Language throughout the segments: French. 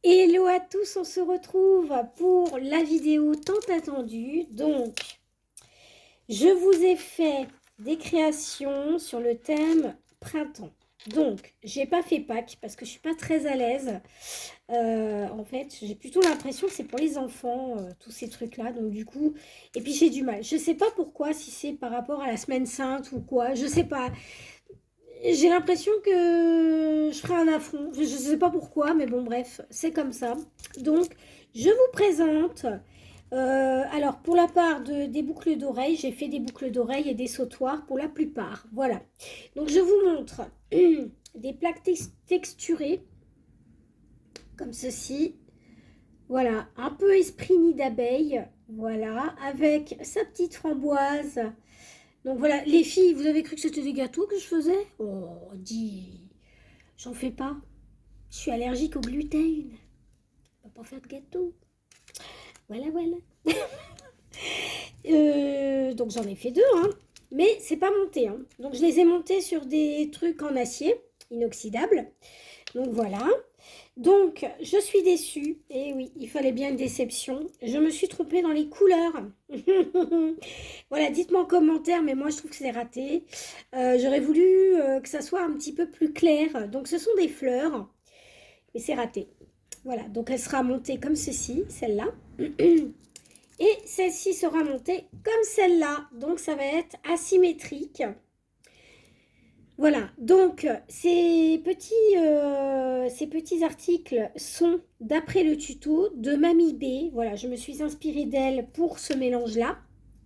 Hello à tous, on se retrouve pour la vidéo tant attendue. Donc, je vous ai fait des créations sur le thème printemps. Donc, j'ai pas fait Pâques parce que je suis pas très à l'aise. En fait, j'ai plutôt l'impression que c'est pour les enfants, tous ces trucs-là. Donc, du coup, et puis j'ai du mal. Je sais pas pourquoi, si c'est par rapport à la semaine sainte ou quoi. Je sais pas. J'ai l'impression que je ferai un affront. Je ne sais pas pourquoi, mais bon, bref, c'est comme ça. Donc, je vous présente. Alors, pour la part des boucles d'oreilles, j'ai fait des boucles d'oreilles et des sautoirs pour la plupart. Voilà. Donc, je vous montre des plaques texturées, comme ceci. Voilà, un peu esprit nid d'abeille. Voilà, avec sa petite framboise. Donc voilà, les filles, vous avez cru que c'était des gâteaux que je faisais? Oh, dis, j'en fais pas. Je suis allergique au gluten. On va pas faire de gâteau. Voilà, voilà. Donc j'en ai fait deux, hein. Mais c'est pas monté, hein. Donc je les ai montés sur des trucs en acier inoxydable. Donc voilà. Donc je suis déçue. Et oui, il fallait bien une déception. Je me suis trompée dans les couleurs. Voilà, dites-moi en commentaire, mais moi je trouve que c'est raté. J'aurais voulu que ça soit un petit peu plus clair. Donc ce sont des fleurs, mais c'est raté. Voilà, donc elle sera montée comme ceci, celle-là. Et celle-ci sera montée comme celle-là. Donc ça va être asymétrique. Voilà, donc ces petits articles sont d'après le tuto de Mamie B. Voilà, je me suis inspirée d'elle pour ce mélange-là.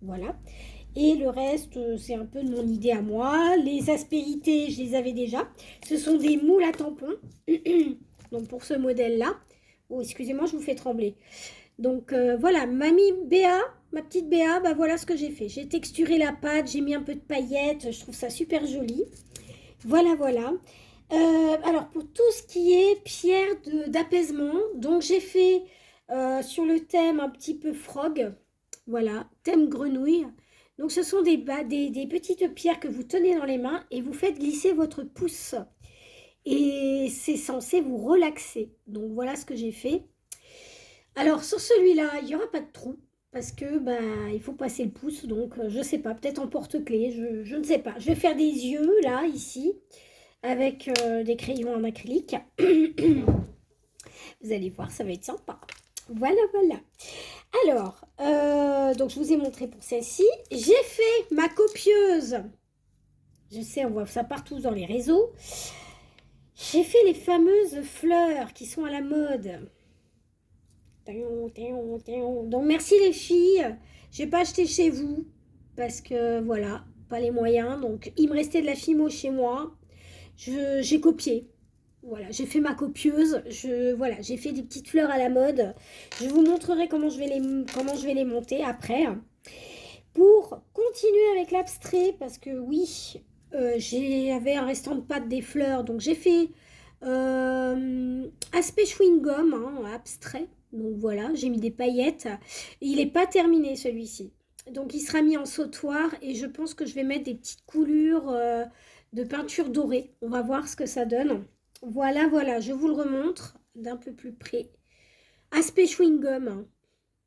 Voilà. Et le reste, c'est un peu de mon idée à moi. Les aspérités, je les avais déjà. Ce sont des moules à tampons. Donc pour ce modèle-là. Oh, excusez-moi, je vous fais trembler. Donc voilà, Mamie Béa, ma petite Béa, bah voilà ce que j'ai fait. J'ai texturé la pâte, j'ai mis un peu de paillettes, je trouve ça super joli. Voilà, voilà. Alors, pour tout ce qui est pierre d'apaisement, donc j'ai fait sur le thème un petit peu frog, voilà, thème grenouille. Donc, ce sont des petites pierres que vous tenez dans les mains et vous faites glisser votre pouce. Et c'est censé vous relaxer. Donc, voilà ce que j'ai fait. Alors, sur celui-là, il n'y aura pas de trou. Parce que il faut passer le pouce, donc je sais pas, peut-être en porte-clés, je ne sais pas. Je vais faire des yeux là, ici, avec des crayons en acrylique. Vous allez voir, ça va être sympa. Voilà, voilà. Alors, donc je vous ai montré pour celle-ci. J'ai fait ma copieuse. Je sais, on voit ça partout dans les réseaux. J'ai fait les fameuses fleurs qui sont à la mode. Donc merci les filles. J'ai pas acheté chez vous parce que voilà, pas les moyens. Donc il me restait de la fimo chez moi. J'ai copié. Voilà, j'ai fait ma copieuse. Voilà, j'ai fait des petites fleurs à la mode. Je vous montrerai comment je vais les monter après. Pour continuer avec l'abstrait, parce que oui, j'avais un restant de pâte des fleurs. Donc j'ai fait aspect chewing-gum, hein, abstrait. Donc voilà, j'ai mis des paillettes. Il n'est pas terminé celui-ci. Donc il sera mis en sautoir et je pense que je vais mettre des petites coulures de peinture dorée. On va voir ce que ça donne. Voilà, voilà, je vous le remontre d'un peu plus près. Aspect chewing-gum, hein.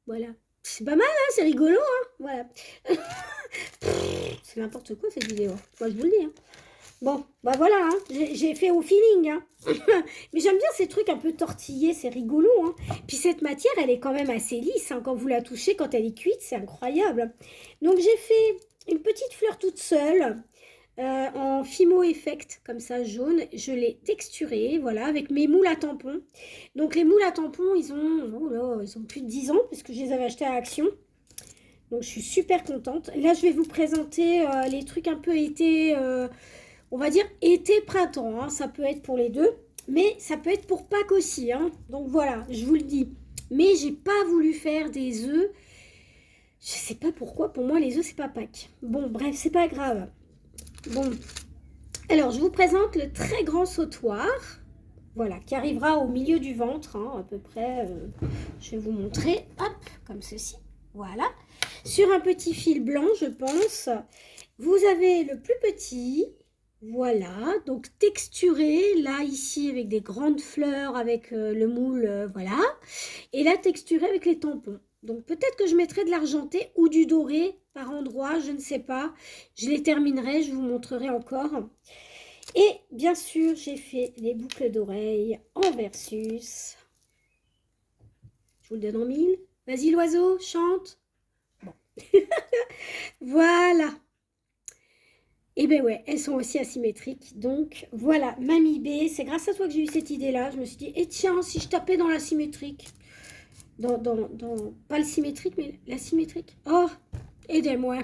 Voilà. C'est pas mal, hein, c'est rigolo, hein. Voilà. C'est n'importe quoi cette vidéo. Moi je vous le dis, hein. Bon, bah voilà, hein. J'ai fait au feeling, hein. Mais j'aime bien ces trucs un peu tortillés, c'est rigolo, hein. Puis cette matière, elle est quand même assez lisse, hein. Quand vous la touchez, quand elle est cuite, c'est incroyable. Donc j'ai fait une petite fleur toute seule, en Fimo Effect, comme ça, jaune. Je l'ai texturée, voilà, avec mes moules à tampons. Donc les moules à tampons, ils ont plus de 10 ans, puisque je les avais achetés à Action. Donc je suis super contente. Là, je vais vous présenter les trucs un peu été... on va dire été-printemps, hein. Ça peut être pour les deux, mais ça peut être pour Pâques aussi, hein. Donc voilà, je vous le dis. Mais j'ai pas voulu faire des œufs. Je sais pas pourquoi, pour moi les œufs c'est pas Pâques. Bon, bref, c'est pas grave. Bon, alors je vous présente le très grand sautoir. Voilà, qui arrivera au milieu du ventre, hein, à peu près. Je vais vous montrer, hop, comme ceci. Voilà. Sur un petit fil blanc, je pense. Vous avez le plus petit. Voilà, donc texturé, là, ici, avec des grandes fleurs, avec le moule, voilà. Et là, texturé avec les tampons. Donc peut-être que je mettrai de l'argenté ou du doré par endroit, je ne sais pas. Je les terminerai, je vous montrerai encore. Et bien sûr, j'ai fait les boucles d'oreilles en versus. Je vous le donne en mille. Vas-y l'oiseau, chante. Bon. Voilà. Et ben ouais, elles sont aussi asymétriques. Donc voilà, Mamie B, c'est grâce à toi que j'ai eu cette idée-là. Je me suis dit, et tiens, si je tapais dans l'asymétrique. Pas le symétrique, mais l'asymétrique. Oh, aidez-moi.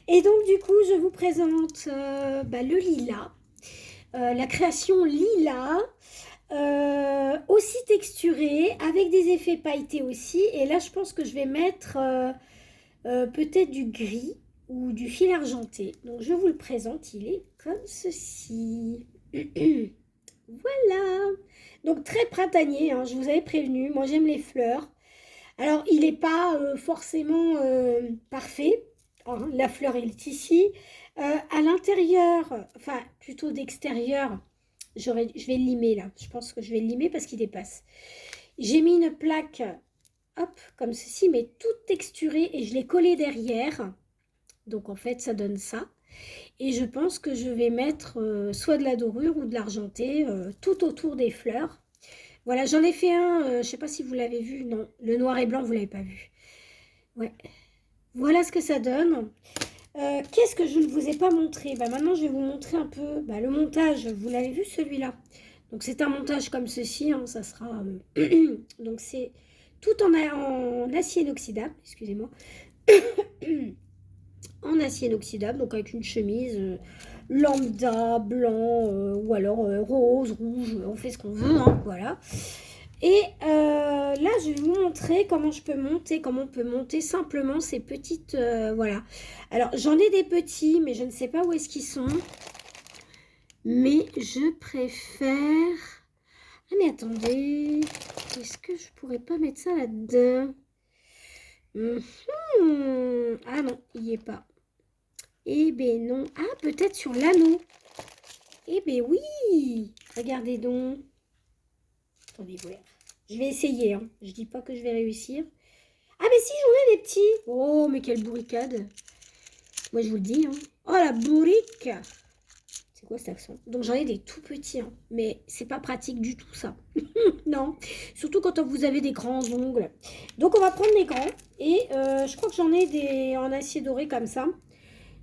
Et donc du coup, je vous présente le lilas. La création lilas. Aussi texturée, avec des effets pailletés aussi. Et là, je pense que je vais mettre peut-être du gris ou du fil argenté. Donc, je vous le présente. Il est comme ceci. Voilà. Donc, très printanier, hein, je vous avais prévenu. Moi, j'aime les fleurs. Alors, il n'est pas forcément parfait. Hein, la fleur, elle est ici. À l'intérieur, enfin, plutôt d'extérieur, je vais le limer là. Je pense que je vais le limer parce qu'il dépasse. J'ai mis une plaque, hop, comme ceci, mais toute texturée et je l'ai collée derrière. Donc en fait, ça donne ça. Et je pense que je vais mettre soit de la dorure ou de l'argenté tout autour des fleurs. Voilà, j'en ai fait un, je ne sais pas si vous l'avez vu. Non, le noir et blanc, vous ne l'avez pas vu. Ouais. Voilà ce que ça donne. Qu'est-ce que je ne vous ai pas montré? Maintenant, je vais vous montrer un peu le montage. Vous l'avez vu celui-là? Donc, c'est un montage comme ceci. Hein, ça sera... donc, c'est tout en acier inoxydable. Excusez-moi. En acier inoxydable. Donc, avec une chemise lambda, blanc ou alors rose, rouge. On fait ce qu'on veut. Hein, voilà. Et là, je vais vous montrer comment je peux monter, comment on peut monter simplement ces petites... voilà. Alors, j'en ai des petits, mais je ne sais pas où est-ce qu'ils sont. Mais je préfère... Ah, mais attendez. Est-ce que je pourrais pas mettre ça là-dedans? Ah non, il n'y est pas. Eh ben non. Ah, peut-être sur l'anneau. Eh ben oui. Regardez donc. Attendez, voir. Je vais essayer, hein. Je dis pas que je vais réussir. Ah mais si, j'en ai des petits. Oh, mais quelle bourricade. Moi, je vous le dis. Hein. Oh, la bourrique. C'est quoi cet accent? Donc, j'en ai des tout petits. Hein. Mais c'est pas pratique du tout, ça. Non. Surtout quand vous avez des grands ongles. Donc, on va prendre les grands. Et je crois que j'en ai des en acier doré comme ça.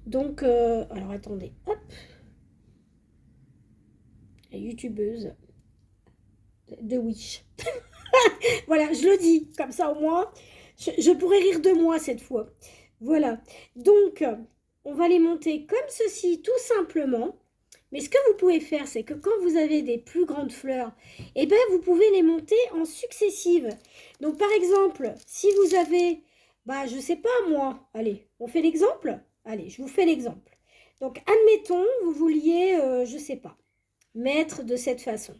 Donc, alors, attendez. Hop. La youtubeuse de Wish. Voilà, je le dis, comme ça au moins, je pourrais rire de moi cette fois. Voilà, donc on va les monter comme ceci, tout simplement. Mais ce que vous pouvez faire, c'est que quand vous avez des plus grandes fleurs, eh ben, vous pouvez les monter en successives. Donc par exemple, si vous avez, je sais pas moi, allez, on fait l'exemple? Allez, je vous fais l'exemple. Donc admettons, vous vouliez, je sais pas, mettre de cette façon.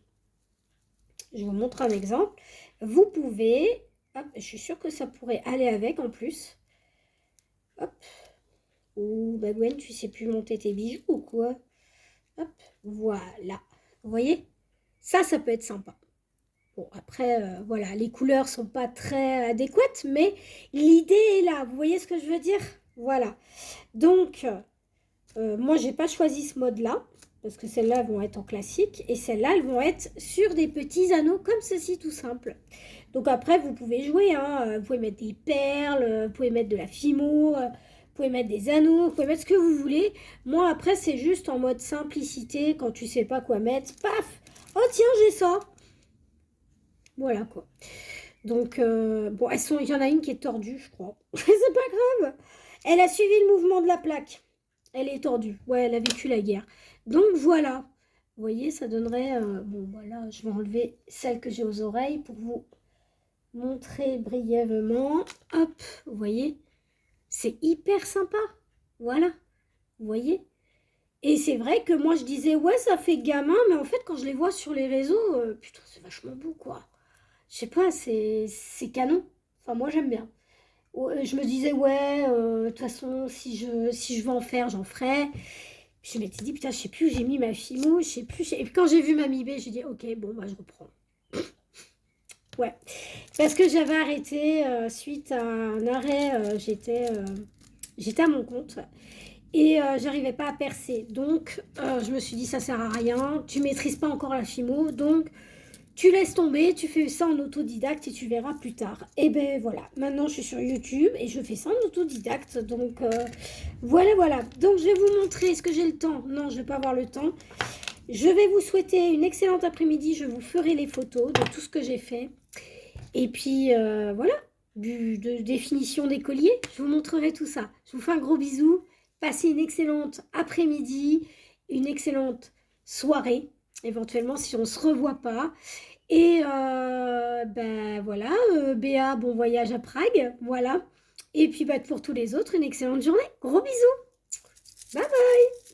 Je vous montre un exemple. Vous pouvez, hop, je suis sûre que ça pourrait aller avec en plus. Hop. Ou Gwen, tu sais plus monter tes bijoux ou quoi? Hop, voilà. Vous voyez? Ça peut être sympa. Bon, après, voilà, les couleurs sont pas très adéquates, mais l'idée est là. Vous voyez ce que je veux dire? Voilà. Donc, moi, j'ai pas choisi ce mode-là. Parce que celles-là vont être en classique. Et celles-là, elles vont être sur des petits anneaux comme ceci, tout simple. Donc après, vous pouvez jouer. Hein. Vous pouvez mettre des perles, vous pouvez mettre de la fimo, vous pouvez mettre des anneaux, vous pouvez mettre ce que vous voulez. Moi, après, c'est juste en mode simplicité. Quand tu sais pas quoi mettre, paf! Oh tiens, j'ai ça! Voilà quoi. Donc, bon, il y en a une qui est tordue, je crois. C'est pas grave. Elle a suivi le mouvement de la plaque. Elle est tordue. Ouais, elle a vécu la guerre. Donc voilà, vous voyez, ça donnerait... bon, voilà, je vais enlever celle que j'ai aux oreilles pour vous montrer brièvement. Hop, vous voyez, c'est hyper sympa. Voilà, vous voyez. Et c'est vrai que moi, je disais, ouais, ça fait gamin, mais en fait, quand je les vois sur les réseaux, putain, c'est vachement beau, quoi. Je sais pas, c'est canon. Enfin, moi, j'aime bien. Je me disais, ouais, de toute façon, si je veux en faire, j'en ferai. Je m'étais dit, putain, je sais plus où j'ai mis ma Fimo, je sais plus. Et puis quand j'ai vu ma Mi B, j'ai dit, ok, bon, bah je reprends. Ouais, parce que j'avais arrêté suite à un arrêt, j'étais à mon compte et j'arrivais pas à percer. Donc, je me suis dit, ça sert à rien, tu maîtrises pas encore la Fimo, donc tu laisses tomber, tu fais ça en autodidacte et tu verras plus tard. Et ben voilà, maintenant je suis sur YouTube et je fais ça en autodidacte. Donc voilà, voilà. Donc je vais vous montrer, est-ce que j'ai le temps? Non, je vais pas avoir le temps. Je vais vous souhaiter une excellente après-midi. Je vous ferai les photos de tout ce que j'ai fait. Et puis voilà, de définition des colliers. Je vous montrerai tout ça. Je vous fais un gros bisou. Passez une excellente après-midi, une excellente soirée. Éventuellement, si on ne se revoit pas. Et ben voilà, Béa, bon voyage à Prague, voilà. Et puis bah, pour tous les autres, une excellente journée. Gros bisous. Bye bye.